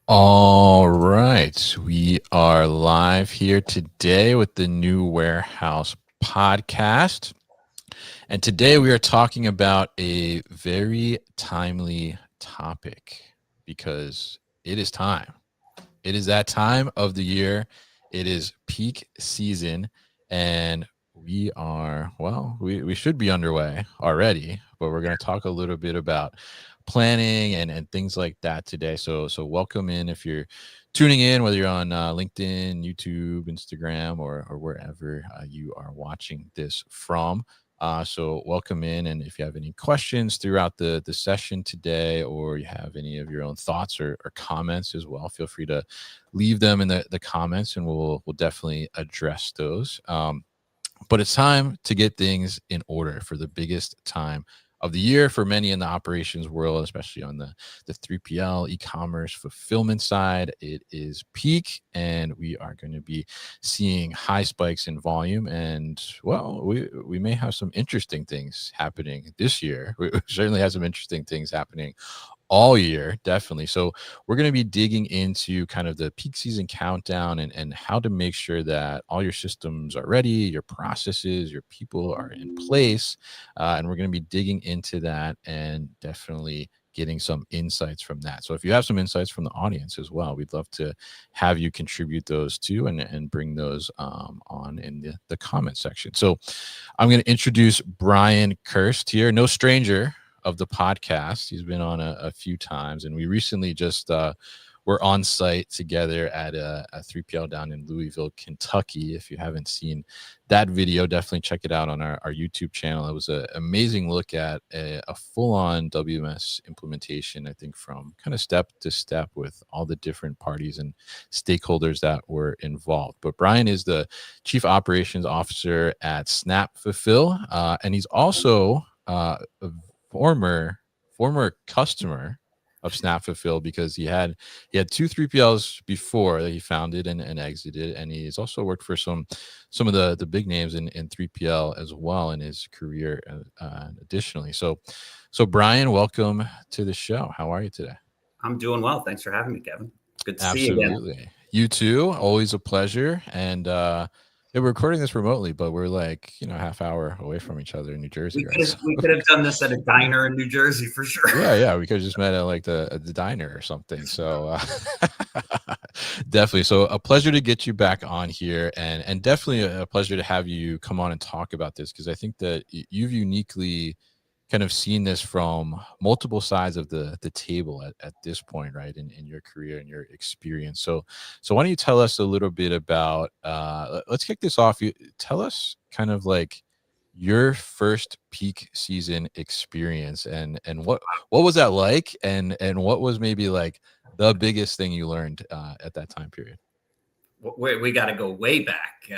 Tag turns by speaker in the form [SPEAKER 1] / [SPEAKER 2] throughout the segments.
[SPEAKER 1] All right. We are live here today with the New Warehouse podcast. And today we are talking about a very timely topic because it is time. It is that time of the year. It is peak season. And we should be underway already, but we're going to talk a little bit about planning and things like that today. So welcome in if you're tuning in, whether you're on LinkedIn, YouTube, Instagram, or wherever you are watching this from. So welcome in, and if you have any questions throughout the session today, or you have any of your own thoughts or comments as well, feel free to leave them in the comments, and we'll definitely address those. But it's time to get things in order for the biggest time of the year for many in the operations world, especially on the 3PL e-commerce fulfillment side. It is peak, and we are going to be seeing high spikes in volume. And well, we may have some interesting things happening this year. We certainly have some interesting things happening all year, definitely. So we're going to be digging into kind of the peak season countdown and how to make sure that all your systems are ready, your processes, your people are in place. And we're going to be digging into that and definitely getting some insights from that. So if you have some insights from the audience as well, we'd love to have you contribute those too and bring those on in the comment section. So I'm going to introduce Brian Kirst here, no stranger of the podcast. He's been on a few times, and we recently just were on site together at a 3PL down in Louisville, Kentucky. If you haven't seen that video, definitely check it out on our YouTube channel. It was an amazing look at a full-on WMS implementation, I think, from kind of step to step with all the different parties and stakeholders that were involved. But Brian is the Chief Operations Officer at Snapfulfil, and he's also a former customer of Snapfulfil because he had two 3PLs before that he founded and exited, and he's also worked for some of the big names in 3PL as well in his career additionally. So Brian, welcome to the show. How are you today?
[SPEAKER 2] I'm doing well. Thanks for having me, Kevin. Good to see you again.
[SPEAKER 1] Absolutely. You too. Always a pleasure. And yeah, we're recording this remotely, but we're like, half hour away from each other in New Jersey, right? So,
[SPEAKER 2] We could have done this at a diner in New Jersey for sure.
[SPEAKER 1] yeah, we could have just met at like the diner or something. So definitely. So a pleasure to get you back on here, and definitely a pleasure to have you come on and talk about this, because I think that you've uniquely kind of seen this from multiple sides of the table at this point, right, in your career and your experience. So why don't you tell us a little bit about let's kick this off. You tell us kind of like your first peak season experience, and what was that like, and what was maybe like the biggest thing you learned at that time period.
[SPEAKER 2] We got to go way back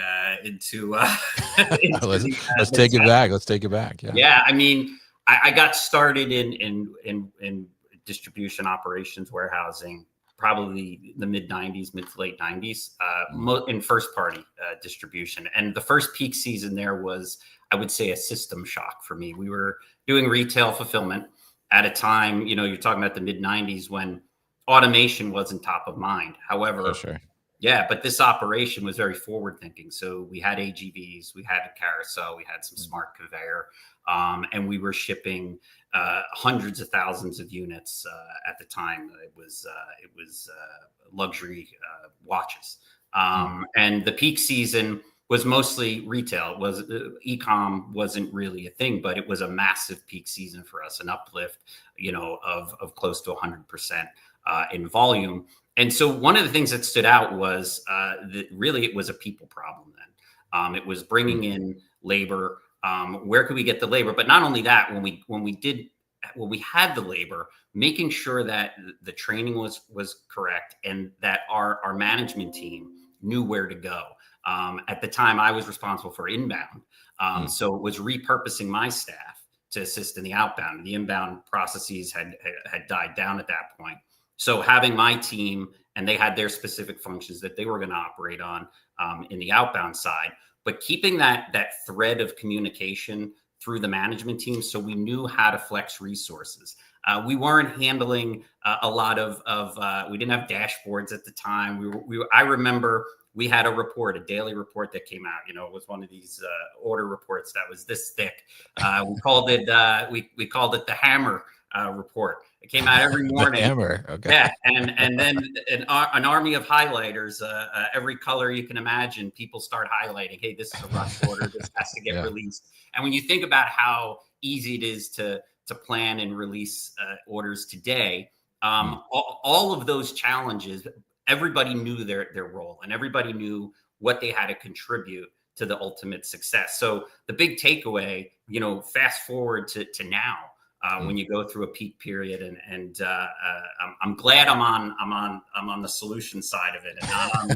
[SPEAKER 2] into
[SPEAKER 1] let's
[SPEAKER 2] the
[SPEAKER 1] take it
[SPEAKER 2] tech.
[SPEAKER 1] back. Let's take it back. Yeah.
[SPEAKER 2] Yeah, I mean, I got started in distribution operations, warehousing, probably the mid '90s, mid to late '90s, in first party distribution. And the first peak season there was, I would say, a system shock for me. We were doing retail fulfillment at a time, you're talking about the mid '90s when automation wasn't top of mind.
[SPEAKER 1] For
[SPEAKER 2] However,
[SPEAKER 1] sure.
[SPEAKER 2] yeah, but this operation was very forward thinking. So we had AGVs, we had a carousel, we had some smart conveyor, and we were shipping hundreds of thousands of units at the time. It was luxury watches, and the peak season was mostly retail. It was e-com wasn't really a thing, but it was a massive peak season for us, an uplift, of close to 100% in volume. And so one of the things that stood out was that really it was a people problem then. It was bringing in labor. Where could we get the labor? But not only that, when we had the labor, making sure that the training was correct and that our management team knew where to go. At the time, I was responsible for inbound, so it was repurposing my staff to assist in the outbound. The inbound processes had died down at that point. So having my team, and they had their specific functions that they were going to operate on in the outbound side, but keeping that thread of communication through the management team, so we knew how to flex resources. We weren't handling a lot of we didn't have dashboards at the time. I remember we had a daily report that came out. It was one of these order reports that was this thick. We called it the hammer report. It came out every morning.
[SPEAKER 1] The hammer. Okay.
[SPEAKER 2] Yeah, and then an army of highlighters, every color you can imagine. People start highlighting, hey, this is a rush order. This has to get released. And when you think about how easy it is to plan and release orders today, all of those challenges, everybody knew their role, and everybody knew what they had to contribute to the ultimate success. So the big takeaway, fast forward to now. When you go through a peak period, and I'm glad I'm on the solution side of it and not on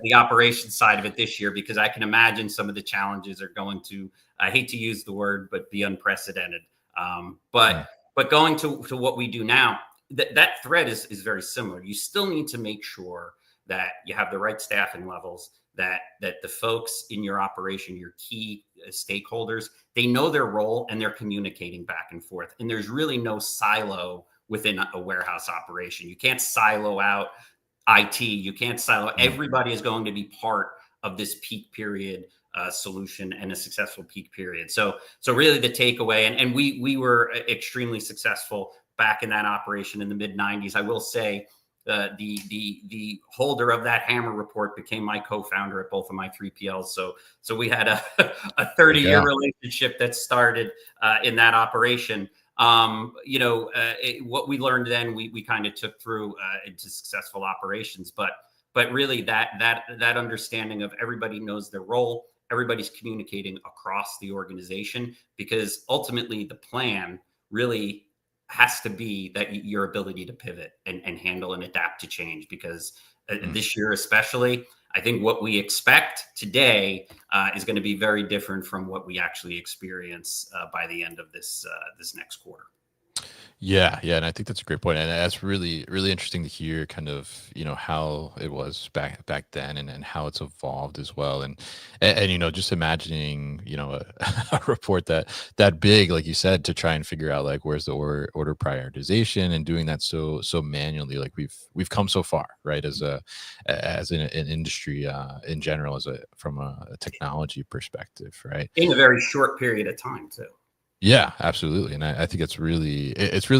[SPEAKER 2] the operation side of it this year, because I can imagine some of the challenges are going to, I hate to use the word, but be unprecedented. But going to what we do now, that thread is very similar. You still need to make sure that you have the right staffing levels, that the folks in your operation, your key stakeholders, they know their role and they're communicating back and forth. And there's really no silo within a warehouse operation. You can't silo out IT. You can't silo. Everybody is going to be part of this peak period solution and a successful peak period. So really the takeaway, and we were extremely successful back in that operation in the mid 90s. I will say, the holder of that hammer report became my co-founder at both of my 3PLs. So we had a 30-year relationship that started in that operation. What we learned then, we kind of took through into successful operations. But really that understanding of everybody knows their role, everybody's communicating across the organization, because ultimately the plan really has to be that your ability to pivot and handle and adapt to change, because this year especially, I think what we expect today is going to be very different from what we actually experience by the end of this next quarter.
[SPEAKER 1] Yeah, and I think that's a great point, and that's really, really interesting to hear kind of, how it was back then, and how it's evolved as well, and just imagining, a report that big, like you said, to try and figure out like where's the order prioritization, and doing that so manually. Like we've come so far, right, as an industry in general, from a technology perspective, right,
[SPEAKER 2] in a very short period of time too.
[SPEAKER 1] Yeah, absolutely. And I think it's really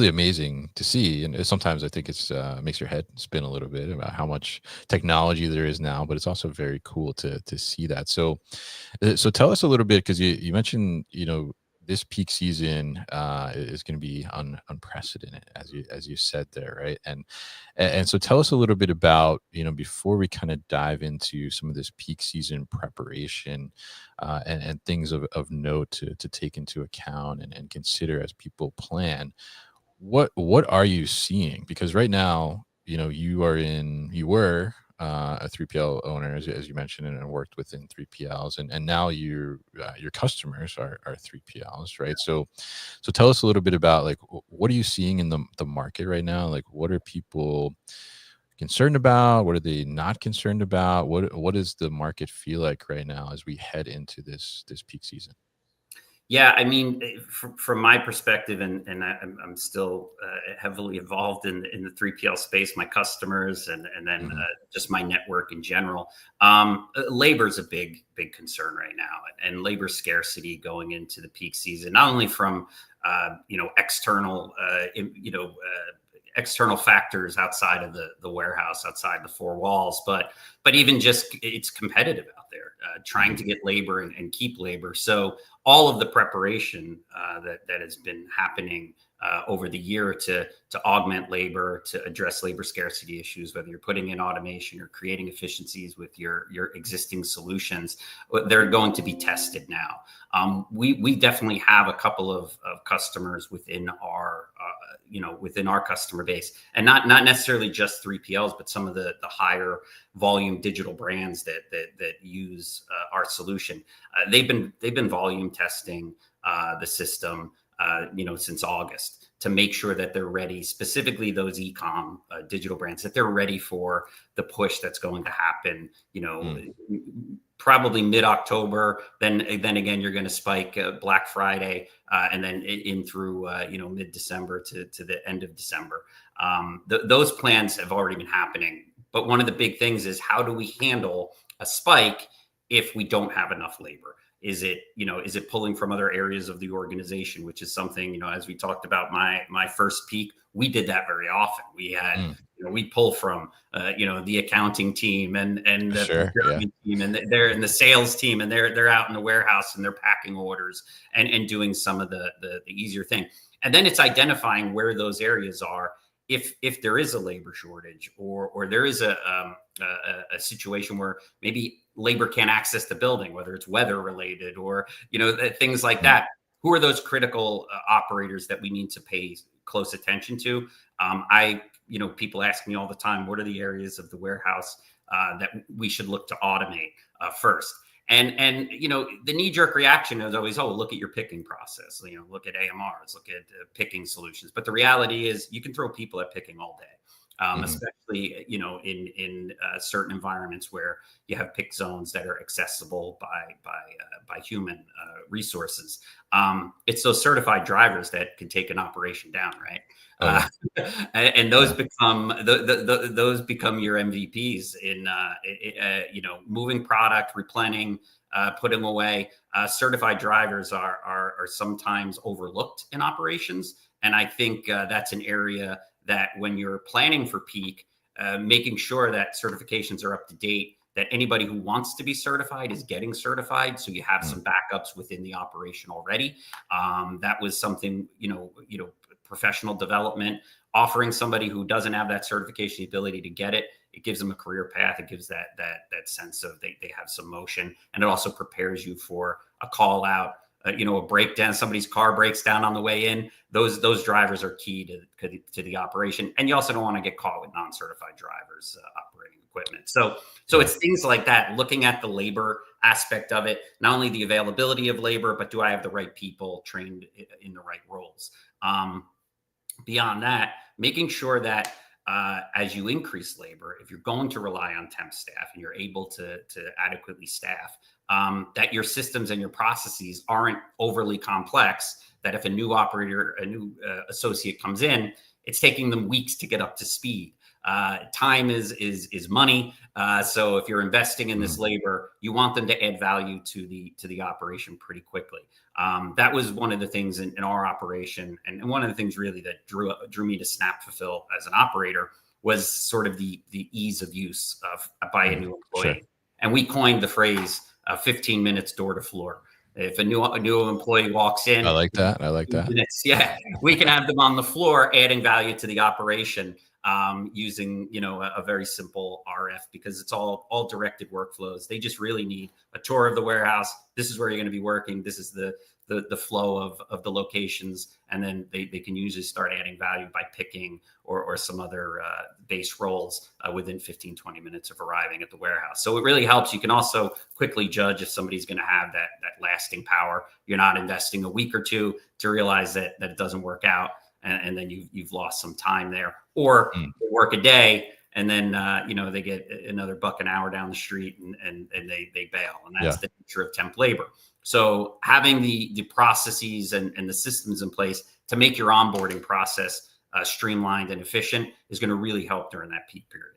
[SPEAKER 1] amazing to see. And sometimes I think it's makes your head spin a little bit about how much technology there is now, but it's also very cool to see that. So tell us a little bit, because you mentioned, this peak season is going to be unprecedented, as you said there, right? And so tell us a little bit about, before we kind of dive into some of this peak season preparation and things of note to take into account and consider as people plan. What are you seeing? Because right now, you were a 3PL owner, as you mentioned, and worked within 3PLs, and now your customers are 3PLs, right? So tell us a little bit about, like, what are you seeing in the market right now? Like, what are people concerned about? What are they not concerned about? What does the market feel like right now as we head into this peak season?
[SPEAKER 2] Yeah, I mean, from my perspective, and I'm still heavily involved in the 3PL space, my customers, and then just my network in general. Labor is a big concern right now, and labor scarcity going into the peak season, not only from external factors outside of the warehouse, outside the four walls, but even just it's competitive out there, trying to get labor and keep labor. So all of the preparation that has been happening over the year to augment labor, to address labor scarcity issues, whether you're putting in automation or creating efficiencies with your existing solutions, they're going to be tested now. We definitely have a couple of customers within our customer base, and not necessarily just 3PLs, but some of the higher volume digital brands that use our solution. They've been volume testing the system since August, to make sure that they're ready, specifically those e-com digital brands, that they're ready for the push that's going to happen, probably mid-October. Then again, you're going to spike Black Friday, and then in through mid-December to the end of December. Those plans have already been happening. But one of the big things is, how do we handle a spike if we don't have enough labor? Is it pulling from other areas of the organization, which is something, as we talked about my first peak, we did that very often. We had, we pull from, the accounting team and the procurement team, and they're in the sales team, and they're out in the warehouse and they're packing orders and doing some of the easier thing. And then it's identifying where those areas are. If there is a labor shortage, or there is a situation where maybe labor can't access the building, whether it's weather related or things like that, who are those critical operators that we need to pay close attention to? People ask me all the time, what are the areas of the warehouse that we should look to automate first? And the knee-jerk reaction is always, oh, look at your picking process. Look at AMRs, look at picking solutions. But the reality is, you can throw people at picking all day, especially in certain environments where you have pick zones that are accessible by human resources. It's those certified drivers that can take an operation down, right? And those become those become your MVPs in moving product, replenishing, putting away. Certified drivers are sometimes overlooked in operations, and I think that's an area that, when you're planning for peak, making sure that certifications are up to date, that anybody who wants to be certified is getting certified, so you have some backups within the operation already. That was something, professional development, offering somebody who doesn't have that certification the ability to get it. It gives them a career path. It gives that sense of they have some motion, and it also prepares you for a call out, a breakdown. Somebody's car breaks down on the way in. Those drivers are key to the operation, and you also don't want to get caught with non-certified drivers operating equipment. So it's things like that. Looking at the labor aspect of it, not only the availability of labor, but do I have the right people trained in the right roles? Beyond that, making sure that as you increase labor, if you're going to rely on temp staff and you're able to adequately staff, that your systems and your processes aren't overly complex, that if a new operator, a new associate comes in, it's taking them weeks to get up to speed. Time is money. So if you're investing in this labor, you want them to add value to the operation pretty quickly. That was one of the things in our operation, and one of the things really that drew me to Snapfulfil as an operator was sort of the ease of use by a new employee. Sure. And we coined the phrase 15 minutes door to floor. If a new employee walks in,
[SPEAKER 1] I like that.
[SPEAKER 2] Minutes, yeah, we can have them on the floor adding value to the operation, using a very simple RF, because it's all directed workflows. They just really need a tour of the warehouse. This is where you're going to be working. This is the flow of the locations, and then they can usually start adding value by picking or some other base roles within 15-20 minutes of arriving at the warehouse. So it really helps. You can also quickly judge if somebody's going to have that lasting power. You're not investing a week or two to realize that it doesn't work out, and then you've lost some time there. Or they work a day, and then they get another buck an hour down the street, and they bail. And that's the nature of temp labor. So having the processes and the systems in place to make your onboarding process streamlined and efficient is going to really help during that peak period.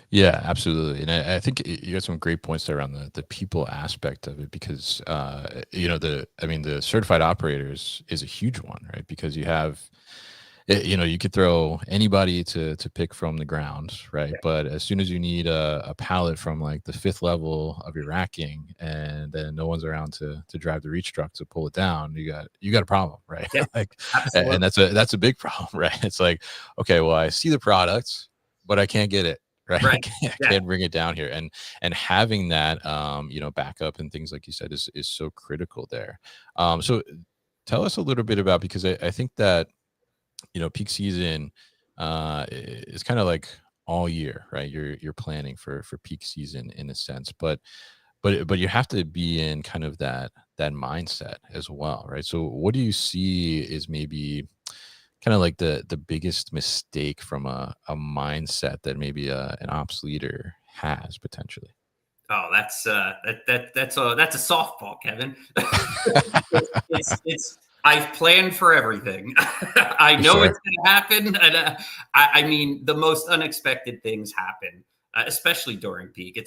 [SPEAKER 1] Yeah, absolutely. And I think you got some great points there around the people aspect of it, because the certified operators is a huge one, right? Because you have, you could throw anybody to pick from the ground, right? Yeah. But as soon as you need a pallet from like the 5th level of your racking, and then no one's around to drive the reach truck to pull it down, you got a problem, right?
[SPEAKER 2] Yeah,
[SPEAKER 1] and that's a big problem, right? It's like, okay, well, I see the products, but I can't get it. Right. I can't bring it down here. And having that, backup and things like you said is so critical there. So tell us a little bit about, because I think that, peak season is kind of like all year, right? You're planning for peak season in a sense, but you have to be in kind of that mindset as well, right? So what do you see is maybe kind of like the biggest mistake from a mindset that maybe an ops leader has potentially?
[SPEAKER 2] Oh, that's that's a softball, Kevin. It's I've planned for everything. I
[SPEAKER 1] For
[SPEAKER 2] know
[SPEAKER 1] sure.
[SPEAKER 2] it's going to happen, and I mean the most unexpected things happen, especially during peak.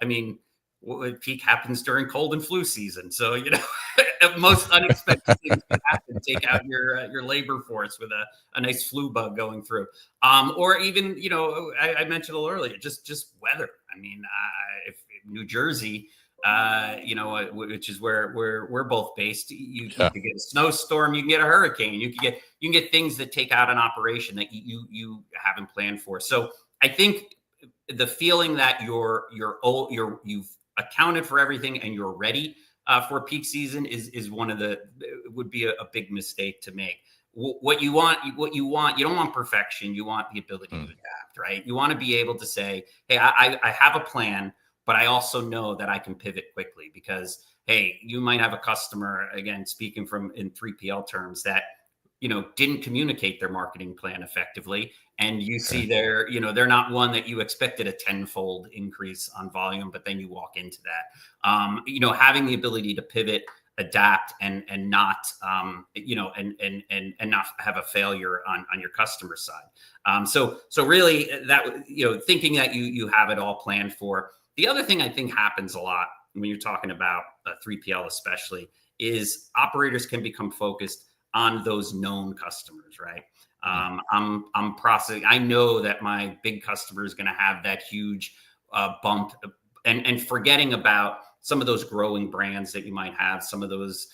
[SPEAKER 2] I mean, peak happens during cold and flu season, so most unexpected things can happen. Take out your labor force with a nice flu bug going through, or even I mentioned a little earlier, just weather. I mean, if New Jersey, which is where we're both based. You
[SPEAKER 1] Yeah.
[SPEAKER 2] could get a snowstorm, you can get a hurricane, you can get things that take out an operation that you haven't planned for. So I think the feeling that you've accounted for everything and you're ready for peak season is one of the would be a big mistake to make. What you want, you don't want perfection. You want the ability to adapt, right? You want to be able to say, hey, I have a plan, but I also know that I can pivot quickly because, hey, you might have a customer, again, speaking from in 3PL terms, that, didn't communicate their marketing plan effectively. And you see they're not one that you expected a tenfold increase on volume, but then you walk into that. Having the ability to pivot, adapt, and not, and not have a failure on your customer side. So really that, thinking that you have it all planned for. The other thing I think happens a lot when you're talking about 3PL, especially, is operators can become focused on those known customers, right? I'm processing. I know that my big customer is going to have that huge bump, and forgetting about some of those growing brands that you might have, some of those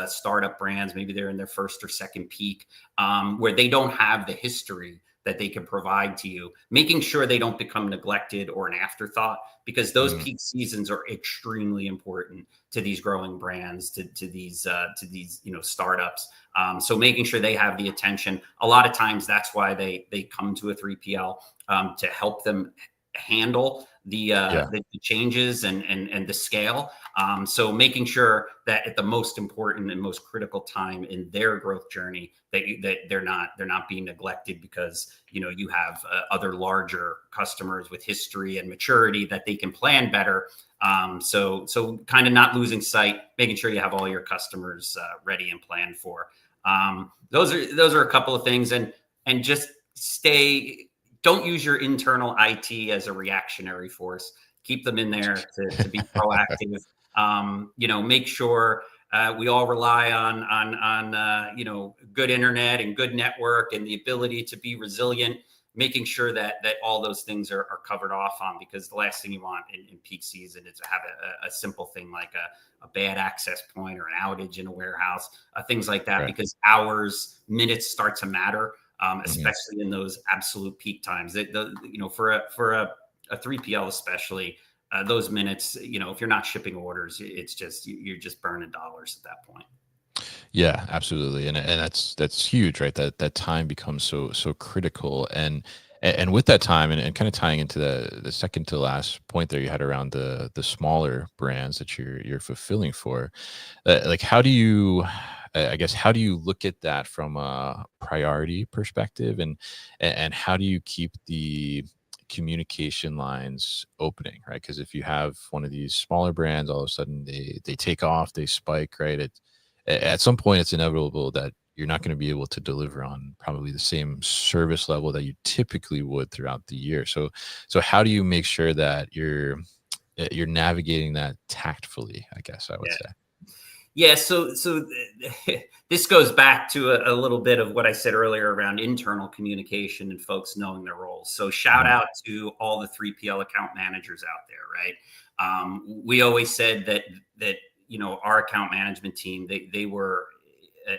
[SPEAKER 2] startup brands, maybe they're in their first or second peak, where they don't have the history that they can provide to you, making sure they don't become neglected or an afterthought, because those peak seasons are extremely important to these growing brands, to these startups. So making sure they have the attention. A lot of times that's why they come to a 3PL to help them handle the changes and the scale. So making sure that at the most important and most critical time in their growth journey, that they're not being neglected because you have other larger customers with history and maturity that they can plan better. So kind of not losing sight, making sure you have all your customers ready and planned for. Those are a couple of things, and just don't use your internal IT as a reactionary force. Keep them in there to be proactive. Make sure we all rely on good internet and good network and the ability to be resilient. Making sure that all those things are covered off on, because the last thing you want in peak season is to have a simple thing like a bad access point or an outage in a warehouse, things like that, because hours, minutes start to matter. Especially in those absolute peak times. For a 3PL especially, those minutes, if you're not shipping orders, it's just you're just burning dollars at that point.
[SPEAKER 1] Yeah, absolutely, and that's huge, right? That time becomes so critical, and with that time, and kind of tying into the second to last point there you had around the smaller brands that you're fulfilling for, like how do you, I guess, how do you look at that from a priority perspective, and how do you keep the communication lines opening, right? Because if you have one of these smaller brands, all of a sudden they take off, they spike, right? At some point it's inevitable that you're not going to be able to deliver on probably the same service level that you typically would throughout the year. So how do you make sure that you're navigating that tactfully, I guess I would say.
[SPEAKER 2] Yeah, so this goes back to a little bit of what I said earlier around internal communication and folks knowing their roles. So shout out to all the 3PL account managers out there, right? We always said that our account management team, they were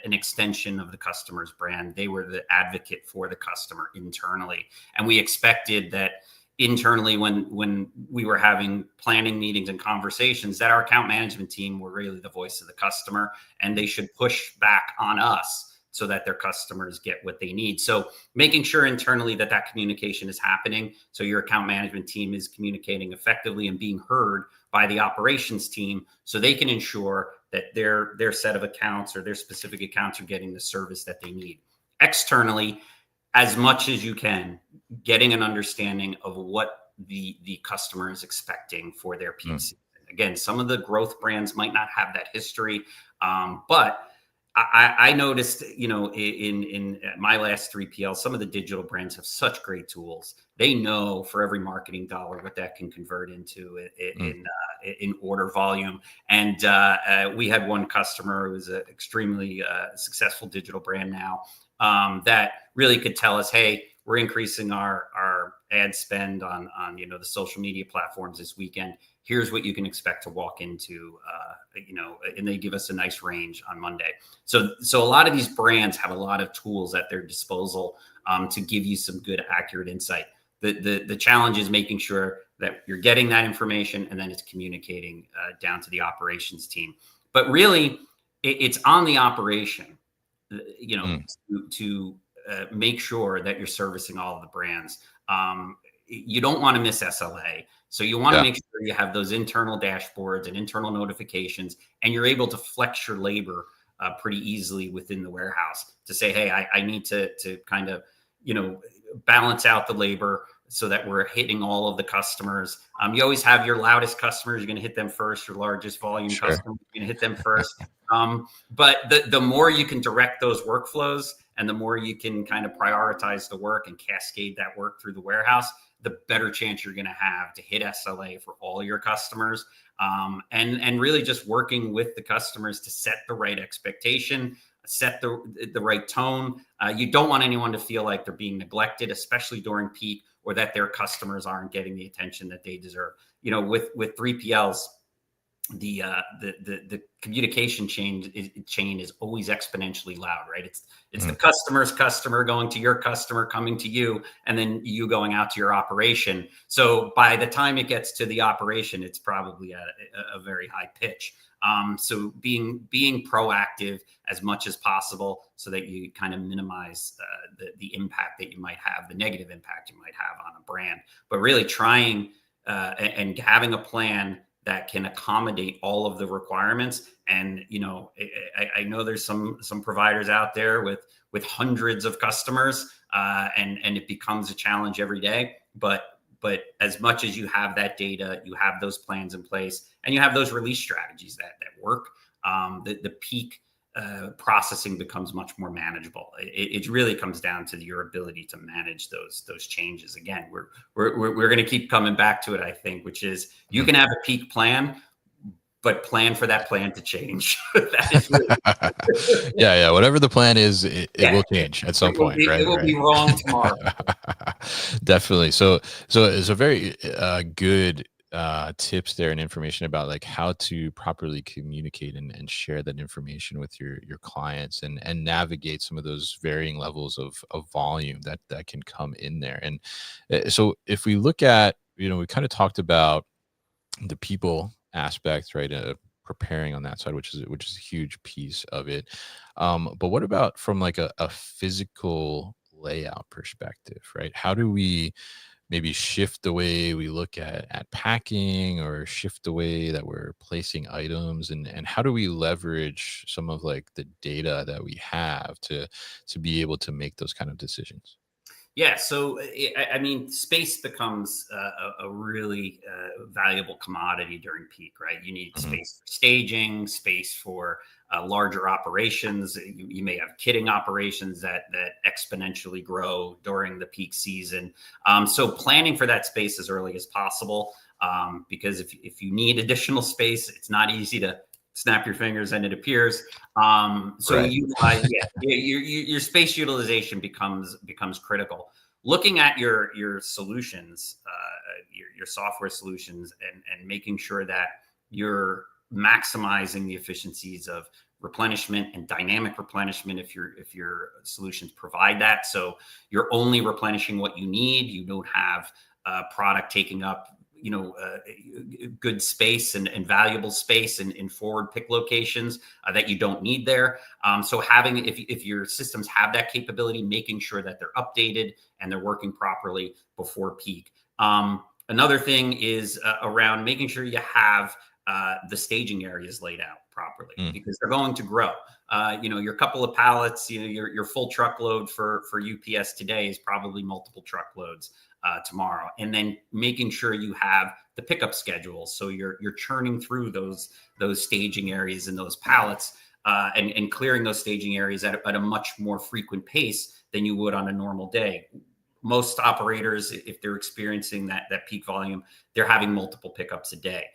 [SPEAKER 2] an extension of the customer's brand. They were the advocate for the customer internally, and we expected that internally when we were having planning meetings and conversations, that our account management team were really the voice of the customer, and they should push back on us so that their customers get what they need. So making sure internally that communication is happening, so your account management team is communicating effectively and being heard by the operations team, so they can ensure that their set of accounts or their specific accounts are getting the service that they need. Externally, as much as you can, getting an understanding of what the customer is expecting for their peak season. Again, some of the growth brands might not have that history, but I noticed, in my last 3PL, some of the digital brands have such great tools. They know for every marketing dollar what that can convert into in order volume. And we had one customer who was an extremely successful digital brand now, that really could tell us, hey, we're increasing our ad spend on the social media platforms this weekend. Here's what you can expect to walk into, and they give us a nice range on Monday. So a lot of these brands have a lot of tools at their disposal to give you some good, accurate insight. The challenge is making sure that you're getting that information and then it's communicating down to the operations team. But really, it's on the operation, to make sure that you're servicing all of the brands. You don't want to miss SLA. So you want to make sure you have those internal dashboards and internal notifications, and you're able to flex your labor pretty easily within the warehouse to say, hey, I need to kind of, balance out the labor so that we're hitting all of the customers. You always have your loudest customers. You're going to hit them first. Your largest volume customers, you're going to hit them first. But the more you can direct those workflows and the more you can kind of prioritize the work and cascade that work through the warehouse, the better chance you're going to have to hit SLA for all your customers. And really just working with the customers to set the right expectation, set the right tone. You don't want anyone to feel like they're being neglected, especially during peak, or that their customers aren't getting the attention that they deserve. With 3PLs, the communication chain is always exponentially loud, right? It's the customer's customer going to your customer, coming to you, and then you going out to your operation. So by the time it gets to the operation, it's probably at a very high pitch. So being proactive as much as possible so that you kind of minimize the impact that you might have, the negative impact you might have on a brand, but really trying and having a plan that can accommodate all of the requirements. And, I know there's some providers out there with hundreds of customers, and it becomes a challenge every day. But as much as you have that data, you have those plans in place, and you have those release strategies that work, the peak processing becomes much more manageable. It really comes down to your ability to manage those changes. Again, we're going to keep coming back to it, I think, which is you can have a peak plan, but plan for that plan to change. That is really
[SPEAKER 1] yeah. Whatever the plan is, it will change at some point, right?
[SPEAKER 2] It will be wrong tomorrow.
[SPEAKER 1] Definitely. So it's a very good tips there and information about like how to properly communicate and share that information with your clients and navigate some of those varying levels of volume that can come in there. And so if we look at, we kind of talked about the people aspect, right? Preparing on that side, which is a huge piece of it. But what about from like a physical layout perspective, right? How do we maybe shift the way we look at packing, or shift the way that we're placing items, and how do we leverage some of like the data that we have to be able to make those kind of decisions?
[SPEAKER 2] Yeah, so I mean, space becomes a really valuable commodity during peak, right? You need space for staging, space for larger operations. You may have kitting operations that exponentially grow during the peak season. So planning for that space as early as possible, because if you need additional space, it's not easy to snap your fingers and it appears. So
[SPEAKER 1] Right.
[SPEAKER 2] your space utilization becomes critical. Looking at your solutions, your software solutions, and making sure that you're maximizing the efficiencies of replenishment and dynamic replenishment if your solutions provide that. So you're only replenishing what you need. You don't have product taking up good space and valuable space in forward pick locations that you don't need there. So having, if your systems have that capability, making sure that they're updated and they're working properly before peak. Another thing is around making sure you have the staging area is laid out properly,
[SPEAKER 1] Mm.
[SPEAKER 2] because they're going to grow. Your couple of pallets, your full truckload for UPS today is probably multiple truckloads tomorrow. And then making sure you have the pickup schedule, so you're churning through those staging areas and those pallets, and clearing those staging areas at a much more frequent pace than you would on a normal day. Most operators, if they're experiencing that peak volume, they're having multiple pickups a day.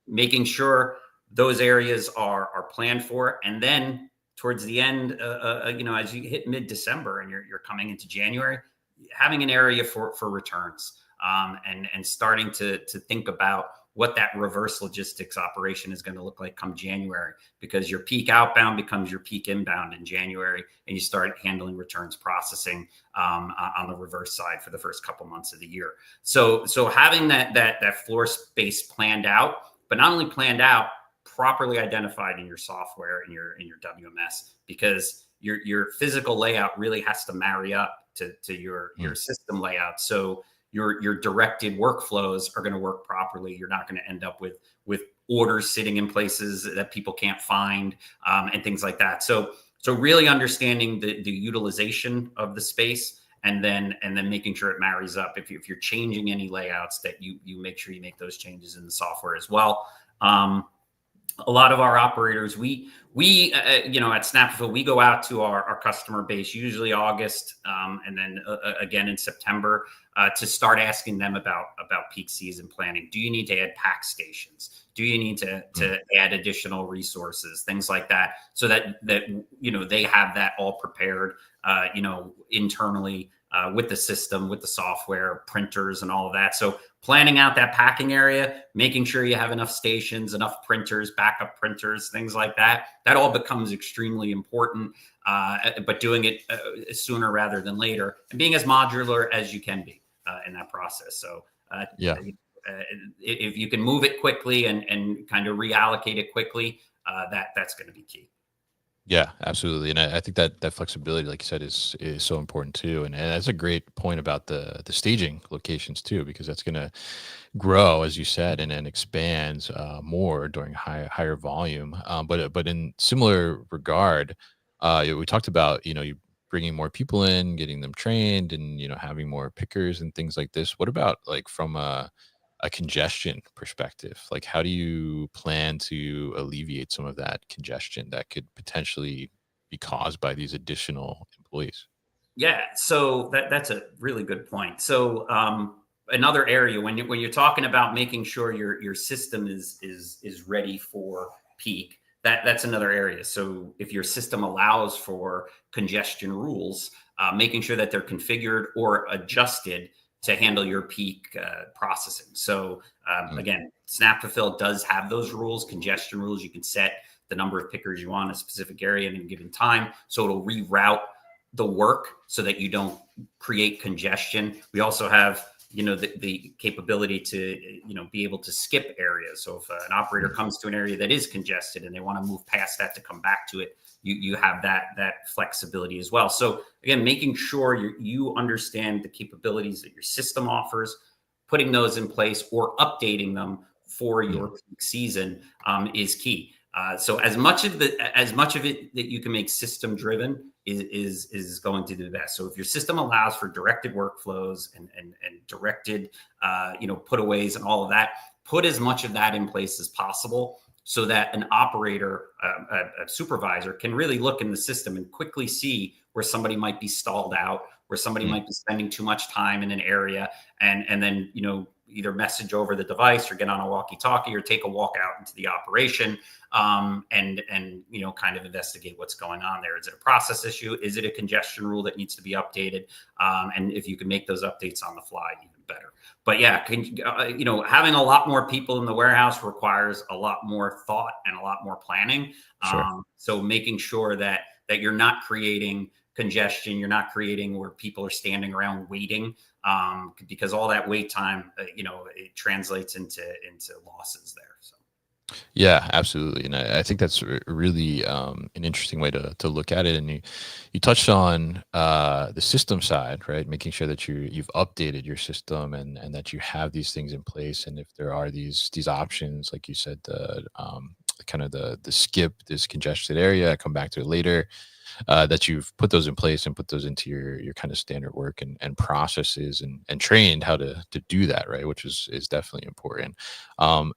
[SPEAKER 2] Making sure those areas are planned for, and then towards the end, as you hit mid-December and you're coming into January, having an area for returns, and starting to think about what that reverse logistics operation is going to look like come January, because your peak outbound becomes your peak inbound in January, and you start handling returns processing on the reverse side for the first couple months of the year. So having that floor space planned out, but not only planned out, properly identified in your software and your WMS, because your physical layout really has to marry up to your system layout. So your directed workflows are going to work properly. You're not going to end up with orders sitting in places that people can't find, and things like that. So really understanding the utilization of the space, and then making sure it marries up. If you're changing any layouts, that you make sure you make those changes in the software as well. A lot of our operators, we at Snapfulfil, we go out to our customer base, usually August, and then again in September, to start asking them about peak season planning. Do you need to add pack stations? Do you need to add additional resources, things like that, so that they have that all prepared, internally, with the system, with the software, printers, and all of that. So planning out that packing area, making sure you have enough stations, enough printers, backup printers, things like that. That all becomes extremely important, but doing it sooner rather than later, and being as modular as you can be in that process. So if you can move it quickly and kind of reallocate it quickly, that's going to be key.
[SPEAKER 1] Yeah, absolutely. And I think that flexibility, like you said, is so important too. And that's a great point about the staging locations too, because that's going to grow, as you said, and then expands more during higher volume. But in similar regard, we talked about, you bringing more people in, getting them trained, and, having more pickers and things like this. What about like from a congestion perspective? Like, how do you plan to alleviate some of that congestion that could potentially be caused by these additional employees?
[SPEAKER 2] Yeah, so that's a really good point. So another area, when you're talking about making sure your system is ready for peak, that's another area. So if your system allows for congestion rules, making sure that they're configured or adjusted to handle your peak processing. So again, Snapfulfil does have those rules, congestion rules. You can set the number of pickers you want in a specific area at any given time, so it'll reroute the work so that you don't create congestion. We also have, the capability to, be able to skip areas. So if an operator comes to an area that is congested and they want to move past that to come back to it, you have that flexibility as well. So again, making sure you understand the capabilities that your system offers, putting those in place or updating them for your peak season is key. So as much of it that you can make system driven is going to do the best. So if your system allows for directed workflows and directed putaways and all of that, put as much of that in place as possible, so that an operator, a supervisor, can really look in the system and quickly see where somebody might be stalled out, where somebody might be spending too much time in an area, and then either message over the device or get on a walkie-talkie or take a walk out into the operation, and kind of investigate what's going on there. Is it a process issue? Is it a congestion rule that needs to be updated? And if you can make those updates on the fly, even better. But yeah, having a lot more people in the warehouse requires a lot more thought and a lot more planning.
[SPEAKER 1] Sure.
[SPEAKER 2] So making sure that you're not creating congestion, you're not creating where people are standing around waiting, because all that wait time, it translates into losses there. So.
[SPEAKER 1] Yeah, absolutely. And I think that's really an interesting way to look at it. And you touched on the system side, right? Making sure that you've updated your system and that you have these things in place. And if there are these options, like you said, the kind of the skip this congested area, come back to it later, that you've put those in place and put those into your kind of standard work and processes and trained how to do that, right? Which is definitely important.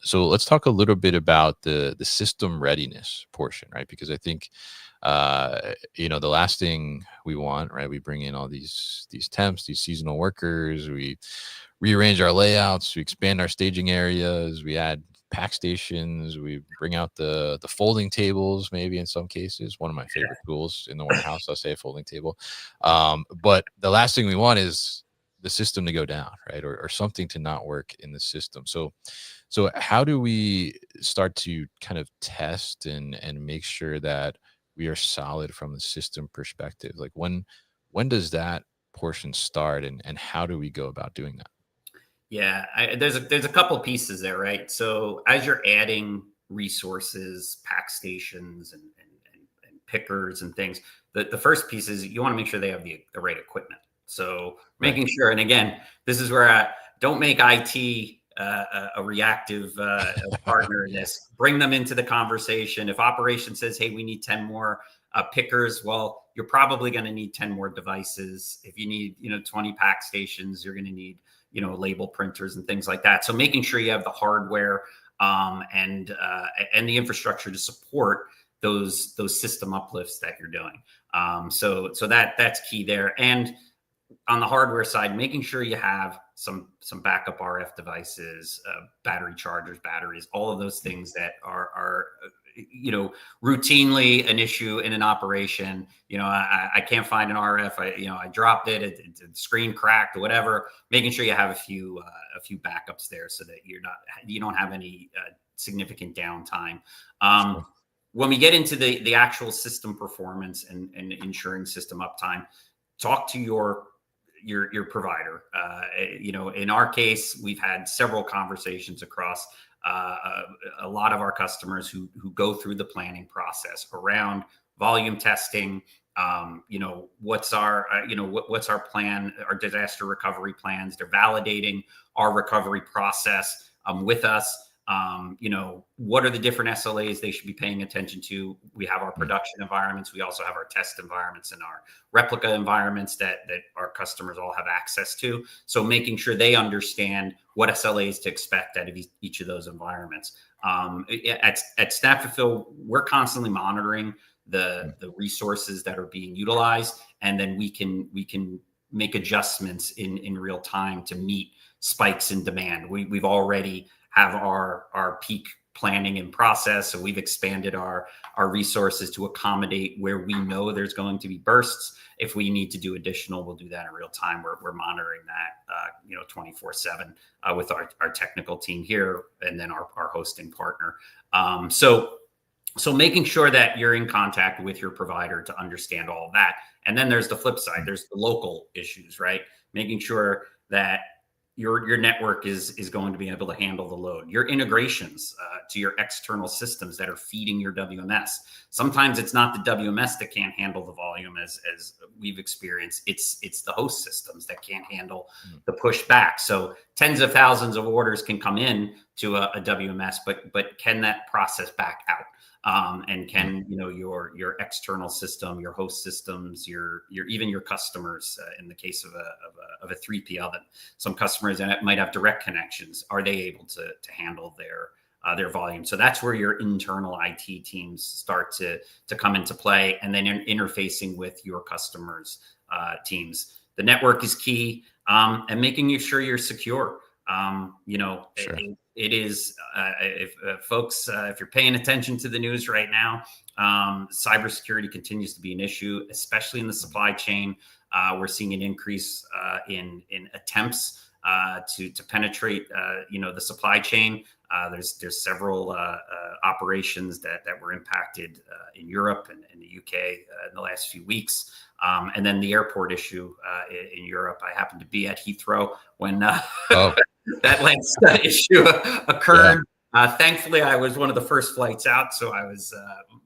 [SPEAKER 1] So let's talk a little bit about the system readiness portion, right? Because I think the last thing we want, right? We bring in all these temps, these seasonal workers, we rearrange our layouts, we expand our staging areas, we add pack stations, we bring out the folding tables, maybe in some cases. One of my favorite tools in the warehouse, I'll say a folding table. But the last thing we want is the system to go down, right? Or something to not work in the system. So how do we start to kind of test and make sure that we are solid from the system perspective? Like when does that portion start and how do we go about doing that?
[SPEAKER 2] Yeah, there's a couple pieces there, right? So as you're adding resources, pack stations, and pickers and things, the first piece is you want to make sure they have the right equipment. So
[SPEAKER 1] Right.
[SPEAKER 2] making sure, and again, this is where I don't make IT a reactive partner in this. Bring them into the conversation. If operations says, "Hey, we need 10 more pickers," well, you're probably going to need 10 more devices. If you need 20 pack stations, you're going to need label printers and things like that. So making sure you have the hardware and the infrastructure to support those system uplifts that you're doing. So that's key there. And on the hardware side, making sure you have some backup RF devices, battery chargers, batteries, all of those things that are routinely an issue in an operation. I can't find an RF. I dropped it. The screen cracked or whatever. Making sure you have a few backups there so that you don't have any significant downtime.
[SPEAKER 1] Sure.
[SPEAKER 2] When we get into the actual system performance and ensuring system uptime, talk to your provider. In our case, we've had several conversations across a lot of our customers who go through the planning process around volume testing. What's our what's our plan, our disaster recovery plans. They're validating our recovery process with us. What are the different SLAs they should be paying attention to? We have our production environments. We also have our test environments and our replica environments that our customers all have access to. So making sure they understand what SLAs to expect out of each of those environments. At Snapfulfil, we're constantly monitoring the resources that are being utilized, and then we can make adjustments in real time to meet spikes in demand. We've already have our peak planning in process. So we've expanded our resources to accommodate where we know there's going to be bursts. If we need to do additional, we'll do that in real time. We're monitoring that 24/7 with our technical team here and then our hosting partner. So making sure that you're in contact with your provider to understand all of that. And then there's the flip side. There's the local issues, right? Making sure that your network is going to be able to handle the load. Your integrations to your external systems that are feeding your WMS. Sometimes it's not the WMS that can't handle the volume as we've experienced. It's the host systems that can't handle the pushback. So tens of thousands of orders can come in to a WMS, but can that process back out? And can your external system, your host systems, your even your customers, in the case of a 3PL, that some customers that might have direct connections, are they able to handle their volume? So that's where your internal IT teams start to come into play, and then interfacing with your customers' teams. The network is key, and making sure you're secure.
[SPEAKER 1] Sure.
[SPEAKER 2] It is, if folks, if you're paying attention to the news right now, cybersecurity continues to be an issue, especially in the supply chain. We're seeing an increase in attempts to penetrate, the supply chain. There's several operations that were impacted in Europe and in the UK in the last few weeks. And then the airport issue in Europe. I happened to be at Heathrow when
[SPEAKER 1] Oh,
[SPEAKER 2] that last issue occurred. Thankfully, I was one of the first flights out, so I was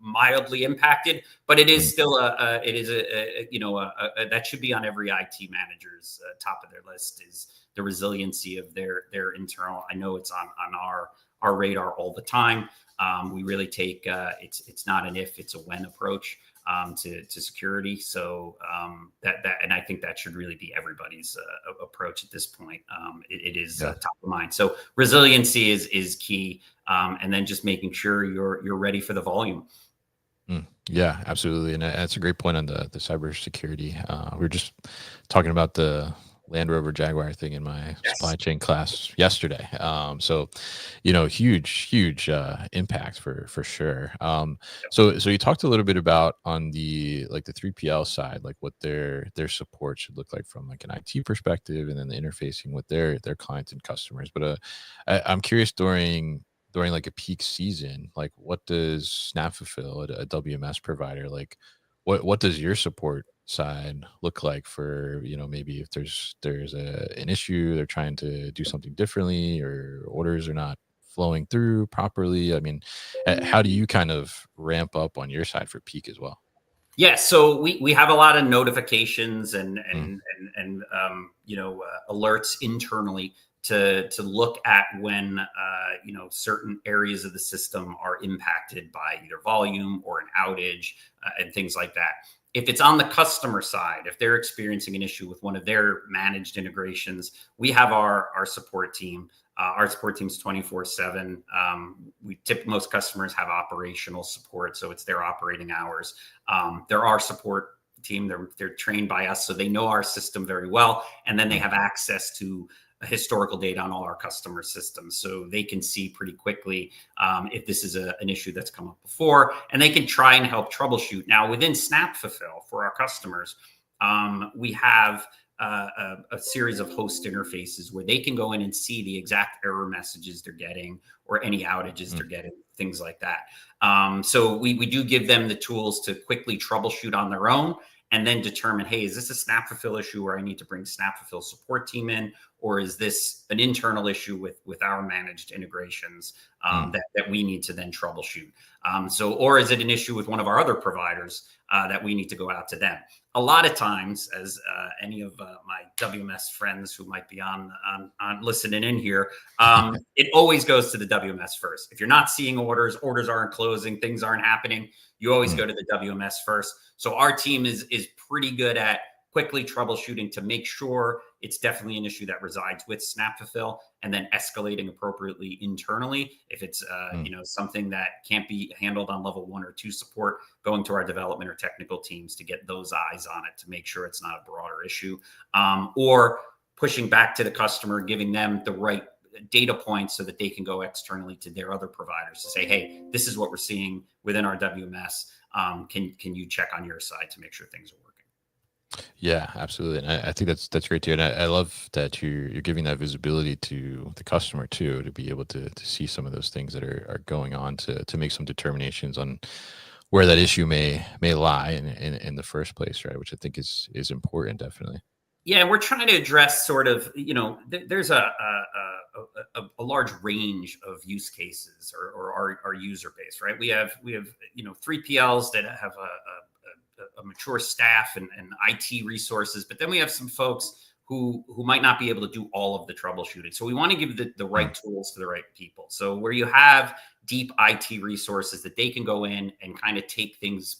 [SPEAKER 2] mildly impacted. But it is still that should be on every IT manager's top of their list, is the resiliency of their internal. I know it's on our radar all the time. We really take it's not an if, it's a when approach to security. So and I think that should really be everybody's approach at this point. It is top of mind. So resiliency is key, and then just making sure you're ready for the volume.
[SPEAKER 1] Yeah, absolutely, and that's a great point on the cybersecurity. We were just talking about the Land Rover Jaguar thing in my supply chain class yesterday. So, huge impact for sure. So you talked a little bit about on the 3PL side, like what their support should look like from like an IT perspective, and then the interfacing with their clients and customers. But I'm curious, during like a peak season, like what does Snapfulfil, a WMS provider, like what does your support side look like for, maybe if there's an issue, they're trying to do something differently, or orders are not flowing through properly? I mean, how do you kind of ramp up on your side for peak as well?
[SPEAKER 2] Yeah, so we have a lot of notifications and alerts internally to look at when certain areas of the system are impacted by either volume or an outage, and things like that. If it's on the customer side, if they're experiencing an issue with one of their managed integrations, we have our support team. Our support team's 24/7. Most customers have operational support, so it's their operating hours. They're our support team. They're trained by us, so they know our system very well, and then they have access to historical data on all our customer systems, so they can see pretty quickly if this is an issue that's come up before, and they can try and help troubleshoot. Now, within Snapfulfil, for our customers, we have a series of host interfaces where they can go in and see the exact error messages they're getting, or any outages they're getting, things like that. So we do give them the tools to quickly troubleshoot on their own, and then determine, hey, is this a Snapfulfil issue where I need to bring Snapfulfil support team in, or is this an internal issue with our managed integrations that we need to then troubleshoot? Or is it an issue with one of our other providers that we need to go out to them? A lot of times, as any of my WMS friends who might be on listening in here, it always goes to the WMS first. If you're not seeing orders aren't closing, things aren't happening, you always go to the WMS first. So our team is pretty good at quickly troubleshooting to make sure it's definitely an issue that resides with Snapfulfil, and then escalating appropriately internally. If it's something that can't be handled on level 1 or 2 support, going to our development or technical teams to get those eyes on it to make sure it's not a broader issue, or pushing back to the customer, giving them the right data points so that they can go externally to their other providers to say, hey, this is what we're seeing within our WMS. Can you check on your side to make sure things are working?
[SPEAKER 1] Yeah, absolutely. And I think that's great too. And I love that you're giving that visibility to the customer too, to be able to see some of those things that are going on, to make some determinations on where that issue may lie in the first place, right? Which I think is important, definitely.
[SPEAKER 2] Yeah, we're trying to address sort of, there's a large range of use cases, or our user base, right? We have 3PLs that have a mature staff and IT resources, but then we have some folks who might not be able to do all of the troubleshooting. So we want to give the right tools to the right people. So where you have deep IT resources that they can go in and kind of take things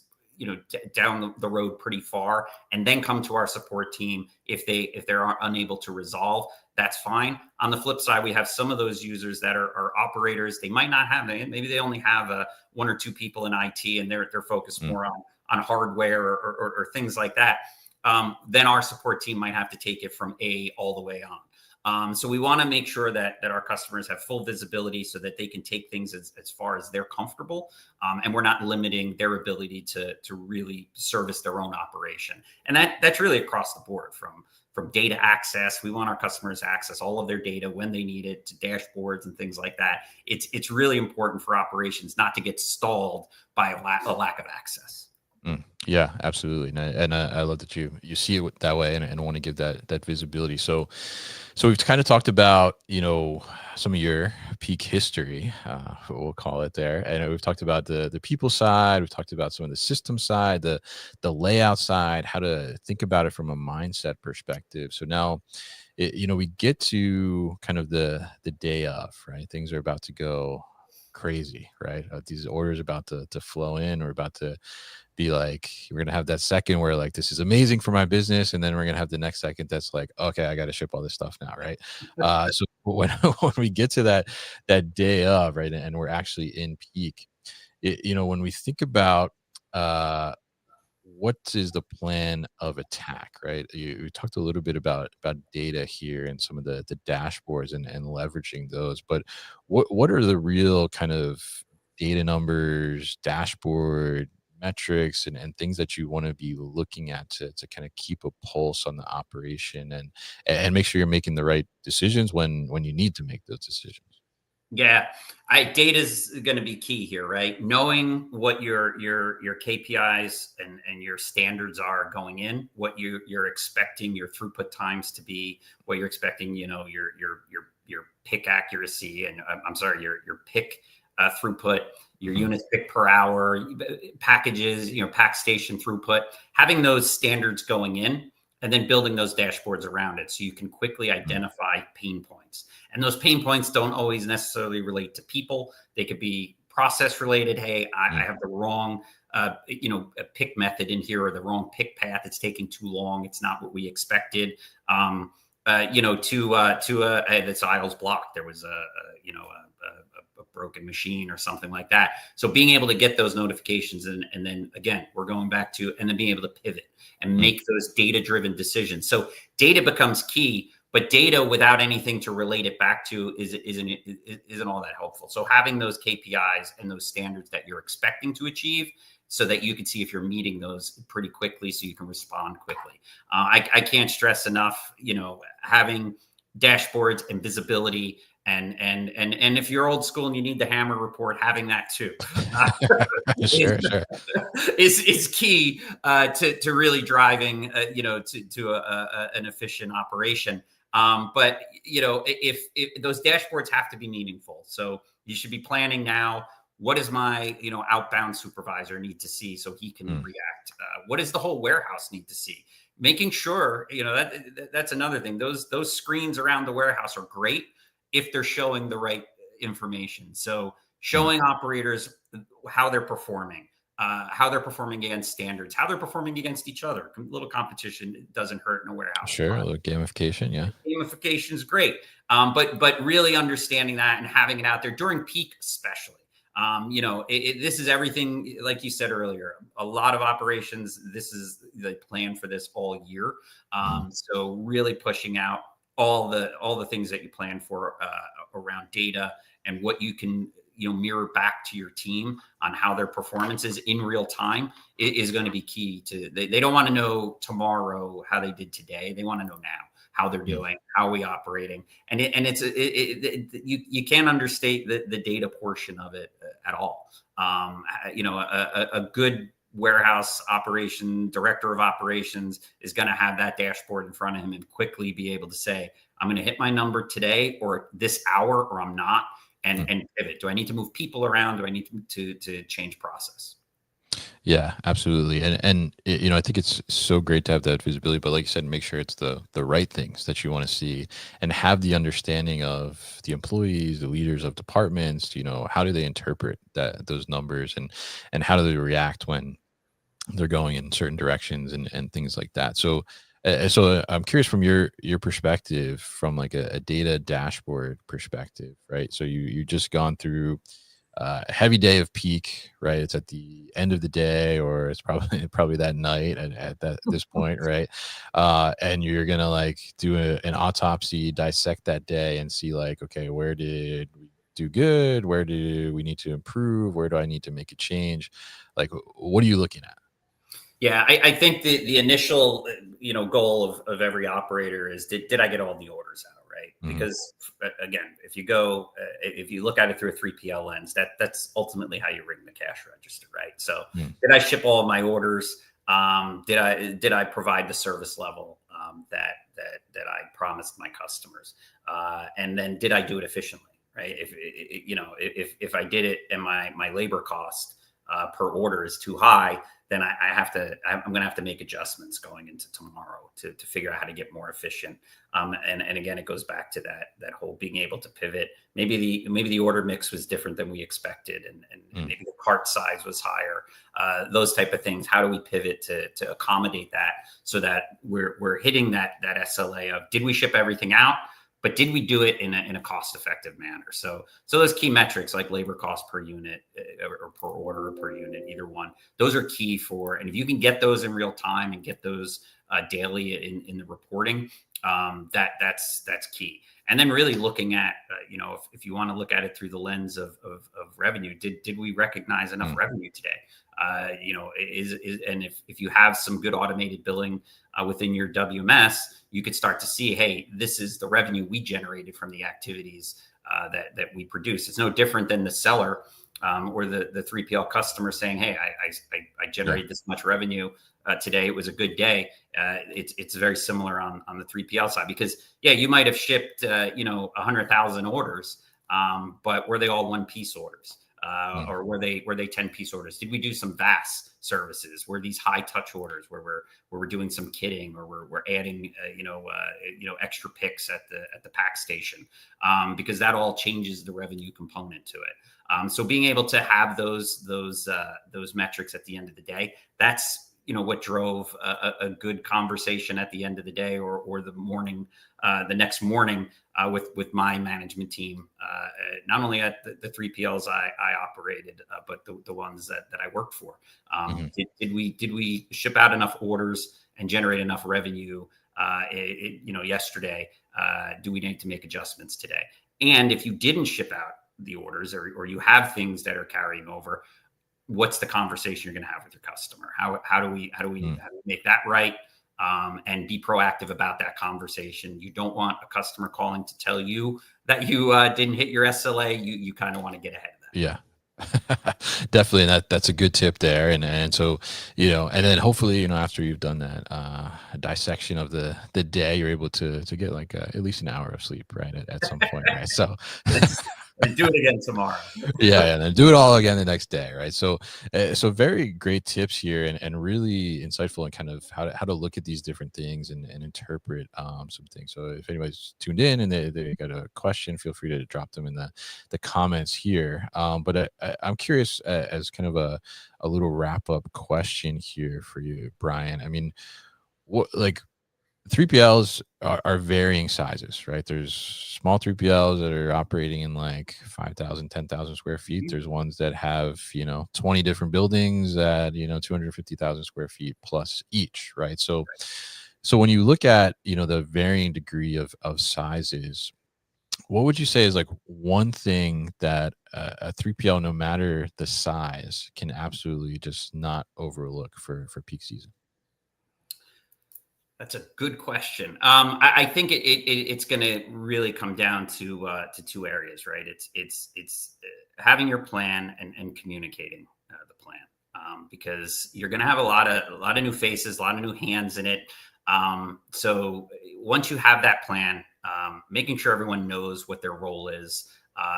[SPEAKER 2] down the road pretty far, and then come to our support team if they're unable to resolve, that's fine. On the flip side, we have some of those users that are operators. They might not have, maybe they only have 1 or 2 people in IT, and they're focused more on hardware or things like that. Then our support team might have to take it from A all the way on. So we want to make sure that our customers have full visibility so that they can take things as far as they're comfortable, and we're not limiting their ability to really service their own operation. And that's really across the board, from data access. We want our customers to access all of their data when they need it, to dashboards and things like that. It's really important for operations not to get stalled by a lack of access.
[SPEAKER 1] Yeah, absolutely. And I love that you see it that way and want to give that visibility. So we've kind of talked about, some of your peak history, we'll call it there. And we've talked about the people side. We've talked about some of the system side, the layout side, how to think about it from a mindset perspective. So now, we get to kind of the day of, right? Things are about to go crazy, right? These orders about to flow in. We're about to be like, we're gonna have that second where like this is amazing for my business, and then we're gonna have the next second that's like, okay, I got to ship all this stuff now, right? So when when we get to that day of, right, and we're actually in peak, when we think about uh what is the plan of attack, right? You talked a little bit about data here and some of the dashboards and leveraging those, but what are the real kind of data numbers, dashboard metrics, and things that you want to be looking at to kind of keep a pulse on the operation and make sure you're making the right decisions when you need to make those decisions?
[SPEAKER 2] Yeah, data is going to be key here, right? Knowing what your KPIs and your standards are going in, what you're expecting your throughput times to be, what you're expecting, your pick accuracy, and I'm sorry, your pick throughput, your
[SPEAKER 1] Mhm.
[SPEAKER 2] units picked per hour, packages, pack station throughput, having those standards going in, and then building those dashboards around it so you can quickly
[SPEAKER 1] Mhm.
[SPEAKER 2] identify pain points. And those pain points don't always necessarily relate to people. They could be process related. Hey, I
[SPEAKER 1] Mm.
[SPEAKER 2] have the wrong, a pick method in here, or the wrong pick path. It's taking too long. It's not what we expected. This aisle's blocked. There was a broken machine or something like that. So being able to get those notifications, and then again, we're going back to, and then being able to pivot and
[SPEAKER 1] Mm.
[SPEAKER 2] make those data driven decisions. So data becomes key, but data without anything to relate it back to isn't all that helpful. So having those KPIs and those standards that you're expecting to achieve, so that you can see if you're meeting those pretty quickly, so you can respond quickly. I can't stress enough, having dashboards and visibility, and if you're old school and you need the hammer report, having that too. Uh, is,
[SPEAKER 1] Sure, sure.
[SPEAKER 2] is key to really driving, an efficient operation. But if those dashboards have to be meaningful, so you should be planning now. What does my outbound supervisor need to see so he can
[SPEAKER 1] Mm.
[SPEAKER 2] react? What does the whole warehouse need to see? Making sure that's another thing. Those screens around the warehouse are great if they're showing the right information. So
[SPEAKER 1] Mm.
[SPEAKER 2] showing operators how they're performing, how they're performing against standards, how they're performing against each other. A little competition doesn't hurt in a warehouse
[SPEAKER 1] Sure, a little gamification, yeah.
[SPEAKER 2] Gamification is great, but really understanding that and having it out there during peak, especially. This is everything, like you said earlier. A lot of operations, this is the plan for this all year.
[SPEAKER 1] Mhm.
[SPEAKER 2] So really pushing out all the things that you plan for around data, and what you can mirror back to your team on how their performance is in real time is going to be key to. They don't want to know tomorrow how they did today. They want to know now how they're
[SPEAKER 1] Mm.
[SPEAKER 2] doing, how are we operating, and you can't understate the data portion of it at all. A good warehouse operation director of operations is going to have that dashboard in front of him and quickly be able to say, I'm going to hit my number today or this hour, or I'm not,
[SPEAKER 1] Mm.
[SPEAKER 2] and pivot. Do I need to move people around? Do I need to change process?
[SPEAKER 1] Yeah, absolutely. And I think it's so great to have that visibility, but like you said, make sure it's the right things that you want to see and have the understanding of the employees, the leaders of departments, how do they interpret those numbers and how do they react when they're going in certain directions and things like that. So I'm curious from your perspective, from like a data dashboard perspective, right? So you just gone through a heavy day of peak, right? It's at the end of the day, or it's probably probably that night at this point, right? And you're gonna like do an autopsy, dissect that day, and see like, okay, where did we do good? Where do we need to improve? Where do I need to make a change? Like, what are you looking at?
[SPEAKER 2] Yeah, I think the initial goal of every operator is, did I get all the orders out, right?
[SPEAKER 1] Mm-hmm.
[SPEAKER 2] Because again, if you look at it through a 3PL lens, that's ultimately how you ring the cash register, right? So did I ship all of my orders? Did I provide the service level that I promised my customers? And then did I do it efficiently? Right. If I did it and my labor cost per order is too high, then I'm going to have to make adjustments going into tomorrow to figure out how to get more efficient. And again, it goes back to that whole being able to pivot. Maybe the order mix was different than we expected, and maybe the cart size was higher. Those type of things. How do we pivot to accommodate that so that we're hitting that SLA of, did we ship everything out? But did we do it in a cost-effective manner? So those key metrics like labor cost per unit or per order or per unit, either one, those are key for. And if you can get those in real time and get those daily in the reporting, that's key. And then really looking at, if you want to look at it through the lens of revenue, did we recognize enough revenue today? And if you have some good automated billing within your WMS, you could start to see, hey, this is the revenue we generated from the activities that we produce. It's no different than the seller or the 3PL customer saying, hey, I generated this much revenue today. It was a good day. It's very similar on the 3PL side, because you might have shipped 100,000 orders, but were they all one piece orders? Or were they 10-piece orders? Did we do some VAS services? Were these high touch orders where we're doing some kitting, or we're adding extra picks at the pack station? Because that all changes the revenue component to it. So being able to have those metrics at the end of the day, that's what drove a good conversation at the end of the day, or the morning, the next morning with my management team, not only at the 3PLs I operated, but the ones that I worked for. Did we ship out enough orders and generate enough revenue yesterday? Do we need to make adjustments today? And if you didn't ship out the orders, or you have things that are carrying over, what's the conversation you're going to have with your customer? How do we make that right? And be proactive about that conversation. You don't want a customer calling to tell you that you didn't hit your SLA. You kind of want to get ahead of that.
[SPEAKER 1] Yeah. Definitely. And that's a good tip there. And so, and then hopefully, after you've done that dissection of the day, you're able to get like at least an hour of sleep, right? At some point, right? So
[SPEAKER 2] and do it again tomorrow.
[SPEAKER 1] Yeah, and then do it all again the next day, right? So, so very great tips here, and really insightful, and kind of how to look at these different things and interpret some things. So, if anybody's tuned in and they got a question, feel free to drop them in the comments here. But I'm curious, as kind of a little wrap up question here for you, Brian. I mean, what 3PLs are varying sizes, right? There's small 3PLs that are operating in like 5,000, 10,000 square feet. There's ones that have, 20 different buildings at, 250,000 square feet plus each, right? So when you look at, the varying degree of sizes, what would you say is like one thing that a 3PL, no matter the size, can absolutely just not overlook for peak season?
[SPEAKER 2] That's a good question. I think it's going to really come down to two areas, right? It's having your plan and communicating the plan, because you're going to have a lot of new faces, a lot of new hands in it. So once you have that plan, making sure everyone knows what their role is,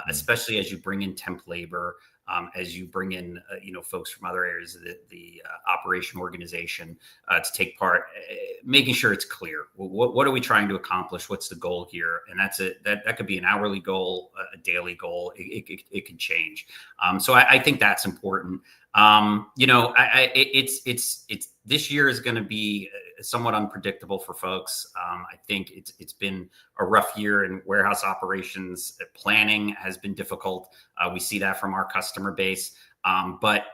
[SPEAKER 2] especially as you bring in temp labor, as you bring in, folks from other areas of the operation organization to take part, making sure it's clear. What are we trying to accomplish? What's the goal here? And that's it. That could be an hourly goal, a daily goal. It can change. So I think that's important. It's this year is going to be somewhat unpredictable for folks. I think it's been a rough year in warehouse operations. Planning has been difficult. We see that from our customer base. But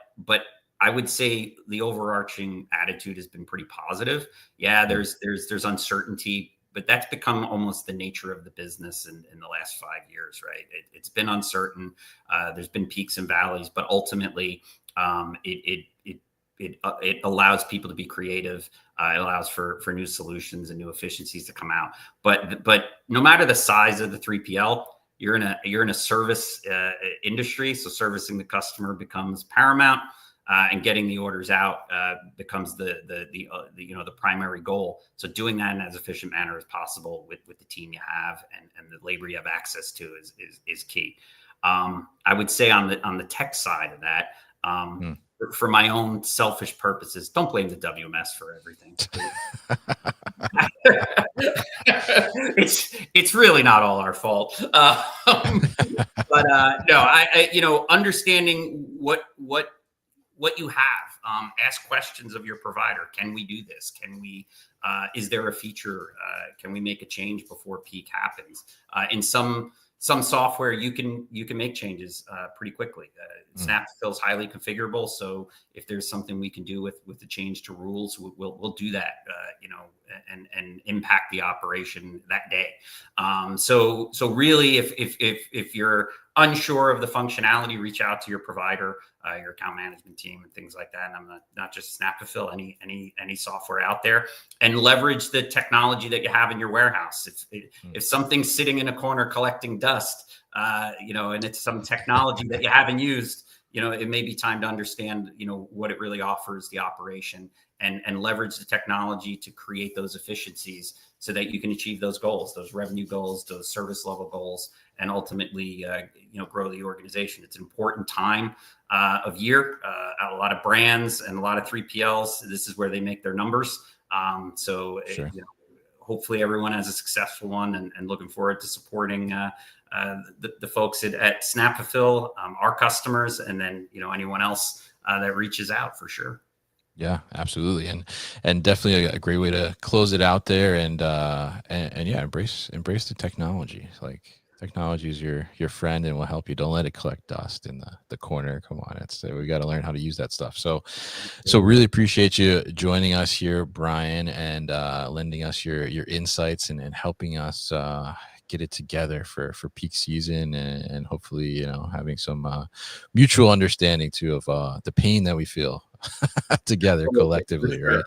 [SPEAKER 2] I would say the overarching attitude has been pretty positive. Yeah, there's uncertainty, but that's become almost the nature of the business in the last 5 years, right? It's been uncertain. There's been peaks and valleys, but ultimately, it allows people to be creative. It allows for new solutions and new efficiencies to come out. But no matter the size of the 3PL, you're in a service industry, so servicing the customer becomes paramount, and getting the orders out becomes the primary goal. So doing that in as efficient manner as possible with the team you have and the labor you have access to is key. I would say on the tech side of that, for my own selfish purposes, don't blame the WMS for everything. It's really not all our fault. But no, understanding what you have, ask questions of your provider. Can we do this? Can we? Is there a feature? Can we make a change before peak happens? In some software, you can make changes pretty quickly. Snapfulfil is highly configurable, so if there's something we can do with the change to rules, we'll do that. And impact the operation that day. So really, if you're unsure of the functionality, reach out to your provider, your account management team, and things like that. And I'm not just Snapfulfil, any software out there, and leverage the technology that you have in your warehouse. If something's sitting in a corner collecting dust, and it's some technology that you haven't used, it may be time to understand, what it really offers the operation, and leverage the technology to create those efficiencies so that you can achieve those goals, those revenue goals, those service level goals, and ultimately, grow the organization. It's an important time of year. A lot of brands and a lot of 3PLs, this is where they make their numbers. Sure. Hopefully everyone has a successful one, and looking forward to supporting the folks at Snapfulfil, our customers, and then anyone else that reaches out, for sure.
[SPEAKER 1] Yeah, absolutely, and definitely a great way to close it out there, and yeah, embrace the technology. Like, technology is your friend and will help you. Don't let it collect dust in the corner. Come on, we got to learn how to use that stuff. So really appreciate you joining us here, Brian, and lending us your insights and helping us get it together for peak season, and hopefully having some mutual understanding too of the pain that we feel together collectively, right?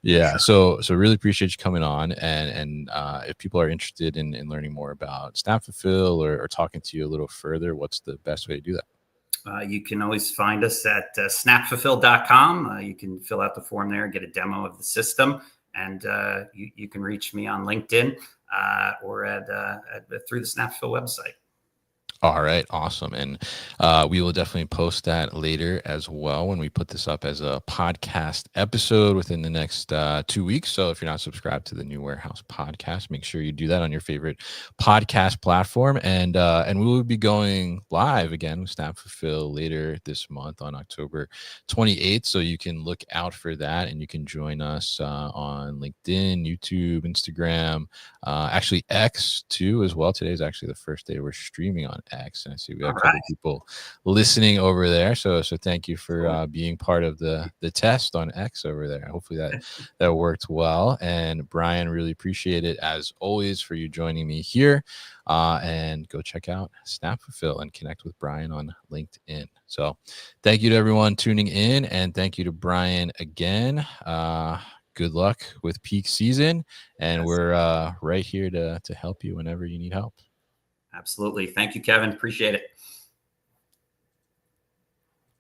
[SPEAKER 1] Yeah. So really appreciate you coming on, and if people are interested in learning more about Snapfulfil or talking to you a little further, what's the best way to do that?
[SPEAKER 2] You can always find us at snapfulfil.com. You can fill out the form there, get a demo of the system, and you can reach me on LinkedIn or through the Snapfulfil website.
[SPEAKER 1] All right. Awesome. And we will definitely post that later as well when we put this up as a podcast episode within the next 2 weeks. So if you're not subscribed to the New Warehouse podcast, make sure you do that on your favorite podcast platform. And we will be going live again with Snapfulfil later this month on October 28th. So you can look out for that, and you can join us on LinkedIn, YouTube, Instagram, actually X too as well. Today's actually the first day we're streaming on X, and I see we have a couple people listening over there. So thank you for being part of the test on X over there. Hopefully that worked well. And Brian, really appreciate it as always for you joining me here. And go check out Snapfulfil and connect with Brian on LinkedIn. So thank you to everyone tuning in, and thank you to Brian again. Good luck with peak season, and we're right here to help you whenever you need help.
[SPEAKER 2] Absolutely. Thank you, Kevin. Appreciate it.